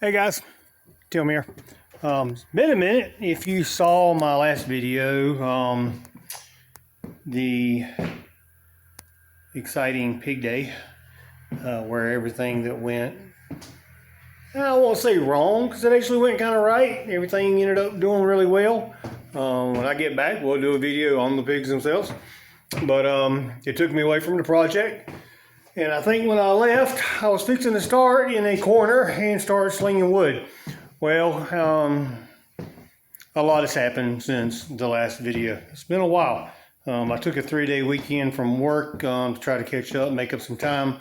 Hey guys, Tim here. It's been a minute. If you saw my last video, the exciting pig day, where everything that went, I won't say wrong, because it actually went kind of right. Everything ended up doing really well. When I get back, we'll do a video on the pigs themselves. But it took me away from the project. And I think when I left, I was fixing to start in a corner and start slinging wood. Well, a lot has happened since the last video. It's been a while. I took a 3-day weekend from work to try to catch up, make up some time.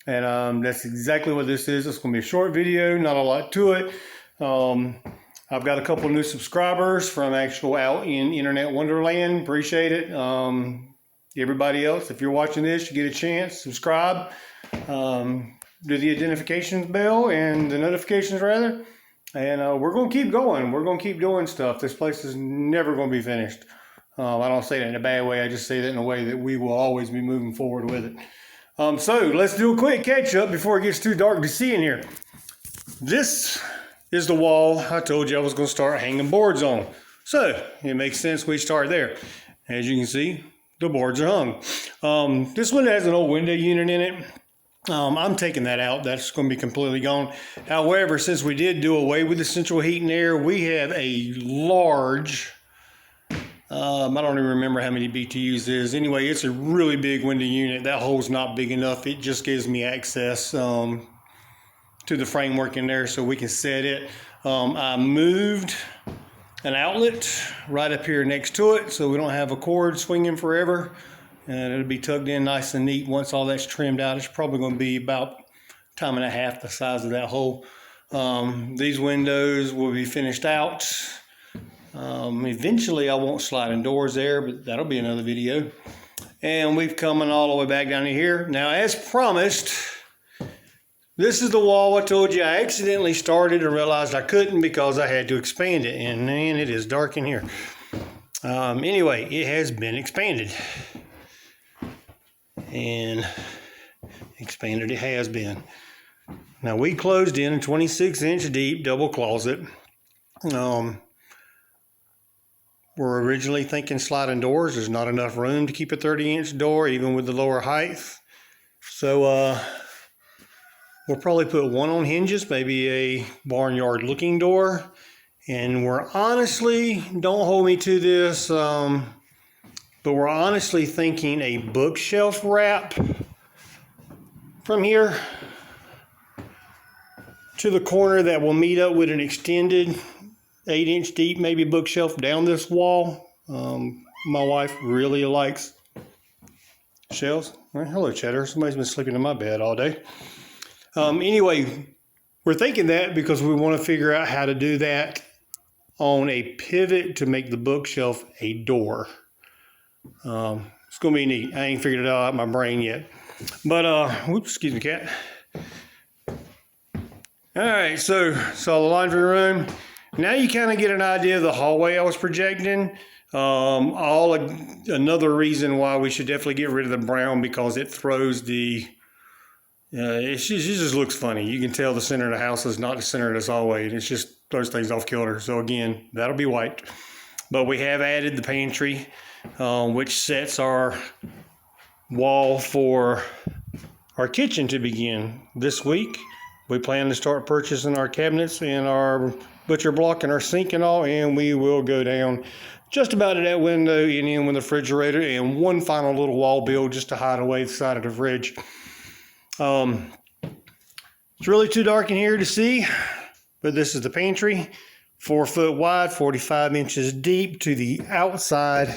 And that's exactly what this is. It's going to be a short video, not a lot to it. I've got a couple of new subscribers from actual out in Internet Wonderland. Appreciate it. Everybody else, if you're watching this, you get a chance, subscribe, do the identifications bell and the notifications rather, and we're going to keep going. We're going to keep doing stuff. This place is never going to be finished. I don't say that in a bad way. I just say that in a way that we will always be moving forward with it. So let's do a quick catch up before it gets too dark to see in here. This is the wall I told you I was going to start hanging boards on. So it makes sense we start there. As you can see, the boards are hung. This one has an old window unit in it. I'm taking that out. That's going to be completely gone. However, since we did do away with the central heat and air, we have a large, I don't even remember how many BTUs it is. Anyway, it's a really big window unit. That hole's not big enough. It just gives me access to the framework in there so we can set it. I moved an outlet right up here next to it so we don't have a cord swinging forever, and it'll be tucked in nice and neat once all that's trimmed out. It's probably going to be about 1.5 times the size of that hole. These windows will be finished out. Eventually I want sliding doors there, but that'll be another video. And we've come all the way back down to here. Now, as promised, this is the wall I told you I accidentally started and realized I couldn't because I had to expand it. And man, it is dark in here. Anyway, it has been expanded. And expanded it has been. Now, we closed in a 26-inch deep double closet. We're originally thinking sliding doors. There's not enough room to keep a 30-inch door, even with the lower height. So, we'll probably put one on hinges, maybe a barnyard looking door. And we're honestly, don't hold me to this, but we're honestly thinking a bookshelf wrap from here to the corner that will meet up with an extended 8-inch deep, maybe bookshelf down this wall. My wife really likes shelves. Well, hello, Cheddar. Somebody's been sleeping in my bed all day. Anyway, we're thinking that because we want to figure out how to do that on a pivot to make the bookshelf a door. It's going to be neat. I ain't figured it out in my brain yet. But, oops, excuse me, cat. All right, so the laundry room. Now you kind of get an idea of the hallway I was projecting. Another reason why we should definitely get rid of the brown, because it throws the... it just looks funny. You can tell the center of the house is not the center of this hallway. It's just throws things off kilter. So again, that'll be white. But we have added the pantry, which sets our wall for our kitchen to begin this week. We plan to start purchasing our cabinets and our butcher block and our sink and all, and we will go down just about to that window and in with the refrigerator and one final little wall build just to hide away the side of the fridge. It's really too dark in here to see, but this is the pantry, 4 foot wide, 45 inches deep to the outside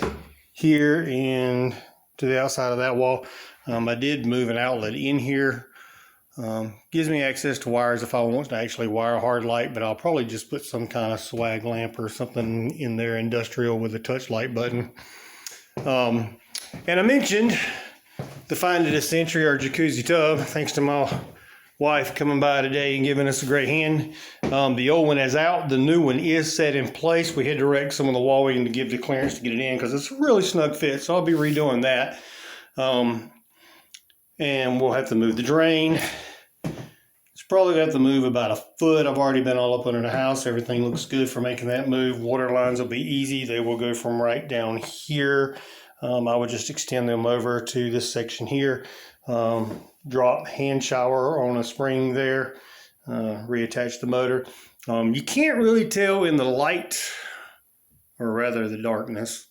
here and to the outside of that wall. I did move an outlet in here. Gives me access to wires if I want to actually wire a hard light, but I'll probably just put some kind of swag lamp or something in there, industrial, with a touch light button. And I mentioned the find of this century, our jacuzzi tub, thanks to my wife coming by today and giving us a great hand. The old one is out. The new one is set in place. We had to wreck some of the walling to give the clearance to get it in because it's a really snug fit, so I'll be redoing that. And we'll have to move the drain. Probably got to move about a foot. I've already been all up under the house. Everything looks good for making that move. Water lines will be easy. They will go from right down here. I would just extend them over to this section here. Drop hand shower on a spring there. Reattach the motor. You can't really tell in the light, or rather the darkness,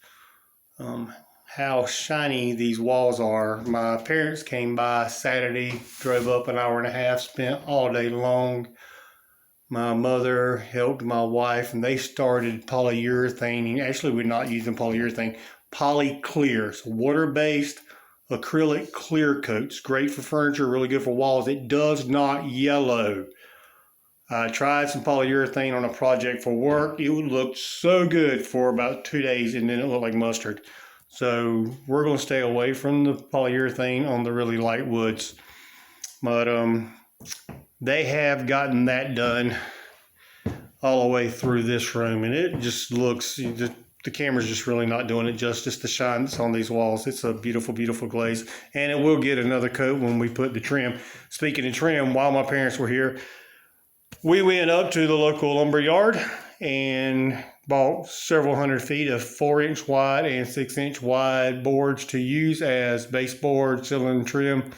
how shiny these walls are. My parents came by Saturday, drove up an hour and a half, spent all day long. My mother helped my wife, and they started polyurethane. Actually, we're not using polyurethane, polyclear. So water-based acrylic clear coats. Great for furniture, really good for walls. It does not yellow. I tried some polyurethane on a project for work. It looked so good for about 2 days, and then it looked like mustard. So we're going to stay away from the polyurethane on the really light woods. But they have gotten that done all the way through this room. And it just looks, the camera's just really not doing it justice, the shine that's on these walls. It's a beautiful, beautiful glaze. And it will get another coat when we put the trim. Speaking of trim, while my parents were here, we went up to the local lumber yard and bought several hundred feet of 4-inch wide and 6-inch wide boards to use as baseboard, ceiling trim.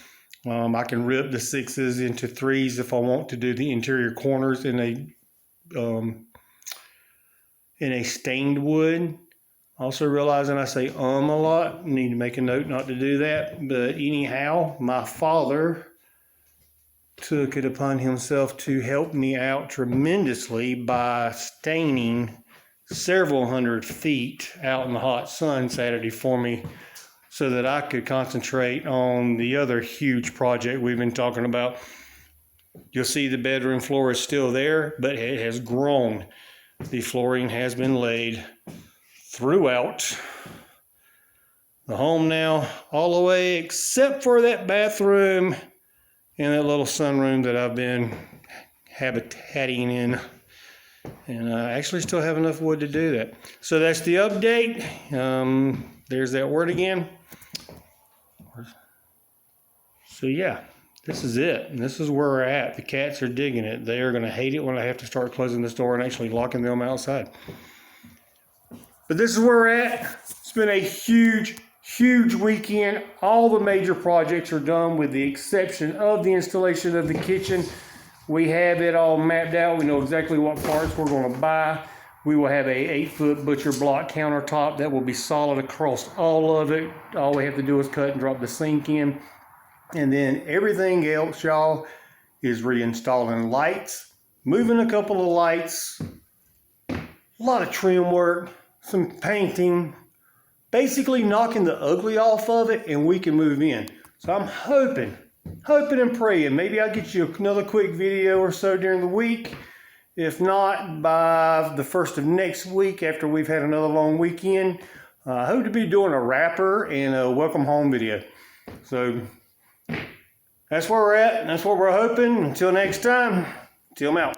I can rip the 6s into 3s if I want to do the interior corners in a stained wood. Also realizing I say a lot, need to make a note not to do that. But anyhow, my father took it upon himself to help me out tremendously by staining several hundred feet out in the hot sun Saturday for me so that I could concentrate on the other huge project we've been talking about. You'll see the bedroom floor is still there, but it has grown. The flooring has been laid throughout the home now, all the way except for that bathroom and that little sunroom that I've been habitating in. And I actually still have enough wood to do that. So that's the update. There's that word again. So yeah, this is it. And this is where we're at. The cats are digging it. They are going to hate it when I have to start closing this door and actually locking them outside. But this is where we're at. It's been a huge, huge weekend. All the major projects are done with the exception of the installation of the kitchen. We have it all mapped out. We know exactly what parts we're going to buy. We will have a 8-foot butcher block countertop that will be solid across all of it. All we have to do is cut and drop the sink in. And then everything else, y'all, is reinstalling lights, moving a couple of lights, a lot of trim work, some painting, basically knocking the ugly off of it, and we can move in. So I'm hoping and praying maybe I'll get you another quick video or so during the week. If not, by the first of next week, after we've had another long weekend, I hope to be doing a wrapper and a welcome home video. So that's where we're at, and that's what we're hoping. Until next time, till I'm out.